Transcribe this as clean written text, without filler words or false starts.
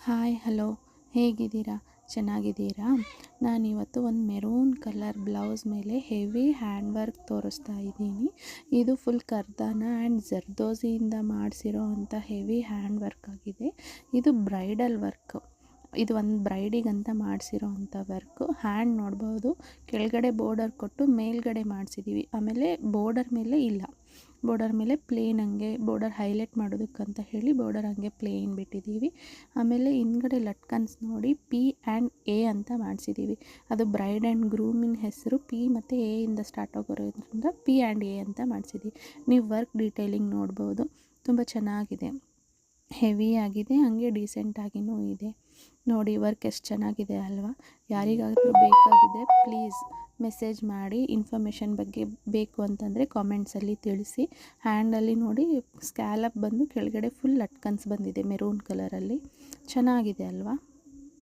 Hi hello, ಹೇಗಿದ್ದೀರಾ? ಚೆನ್ನಾಗಿದ್ದೀರಾ? ನಾನಿವತ್ತು ಒಂದು ಮೆರೂನ್ ಕಲರ್ ಬ್ಲೌಸ್ ಮೇಲೆ ಹೆವಿ ಹ್ಯಾಂಡ್ ವರ್ಕ್ ತೋರಿಸ್ತಾ ಇದ್ದೀನಿ. ಇದು ಫುಲ್ ಕರ್ದಾನ ಆ್ಯಂಡ್ ಜರ್ದೋಸಿಯಿಂದ ಮಾಡಿಸಿರೋ ಅಂಥ ಹೆವಿ ಹ್ಯಾಂಡ್ ವರ್ಕ್ ಆಗಿದೆ. ಇದು ಬ್ರೈಡಲ್ ವರ್ಕ್. ಇದು ಒಂದು ಬ್ರೈಡಿಗಂತ ಮಾಡಿಸಿರೋ ಅಂಥ ವರ್ಕು. ಹ್ಯಾಂಡ್ ನೋಡ್ಬೋದು, ಕೆಳಗಡೆ ಬೋರ್ಡರ್ ಕೊಟ್ಟು ಮೇಲ್ಗಡೆ ಮಾಡಿಸಿದ್ದೀವಿ. ಆಮೇಲೆ ಬೋರ್ಡರ್ ಮೇಲೆ ಇಲ್ಲ, ಬೋರ್ಡರ್ ಮೇಲೆ ಪ್ಲೇನ್ ಹಂಗೆ ಬೋರ್ಡರ್ ಹೈಲೈಟ್ ಮಾಡೋದಕ್ಕಂತ ಹೇಳಿ ಬೋರ್ಡರ್ ಹಂಗೆ ಪ್ಲೇನ್ ಬಿಟ್ಟಿದ್ದೀವಿ. ಆಮೇಲೆ ಹಿಂದ್ಗಡೆ ಲಟ್ಕನ್ಸ್ ನೋಡಿ ಪಿ ಆ್ಯಂಡ್ ಎ ಅಂತ ಮಾಡಿಸಿದ್ದೀವಿ. ಅದು ಬ್ರೈಡ್ ಆ್ಯಂಡ್ ಗ್ರೂಮಿನ ಹೆಸರು ಪಿ ಮತ್ತು ಎ ಇಂದ ಸ್ಟಾರ್ಟ್ ಆಗೋದ್ರಿಂದ ಪಿ ಆ್ಯಂಡ್ ಎ ಅಂತ ಮಾಡಿಸಿದ್ದೀವಿ. ನೀವು ವರ್ಕ್ ಡೀಟೇಲಿಂಗ್ ನೋಡ್ಬೋದು, ತುಂಬ ಚೆನ್ನಾಗಿದೆ, ಹೆವಿ ಆಗಿದೆ, ಹಾಗೆ ಡೀಸೆಂಟಾಗಿಯೂ ಇದೆ. ನೋಡಿ ವರ್ಕ್ ಎಷ್ಟು ಚೆನ್ನಾಗಿದೆ ಅಲ್ವಾ? ಯಾರಿಗಾದರೂ ಬೇಕಾಗಿದೆ ಪ್ಲೀಸ್ ಮೆಸೇಜ್ ಮಾಡಿ. ಇನ್ಫಾರ್ಮೇಷನ್ ಬಗ್ಗೆ ಬೇಕು ಅಂತಂದರೆ ಕಾಮೆಂಟ್ಸಲ್ಲಿ ತಿಳಿಸಿ. ಹ್ಯಾಂಡಲ್ಲಿ ನೋಡಿ ಸ್ಕ್ಯಾಲಪ್ ಬಂದು ಕೆಳಗಡೆ ಫುಲ್ ಲಟ್ಕನ್ಸ್ ಬಂದಿದೆ ಮೆರೂನ್ ಕಲರಲ್ಲಿ. ಚೆನ್ನಾಗಿದೆ ಅಲ್ವಾ?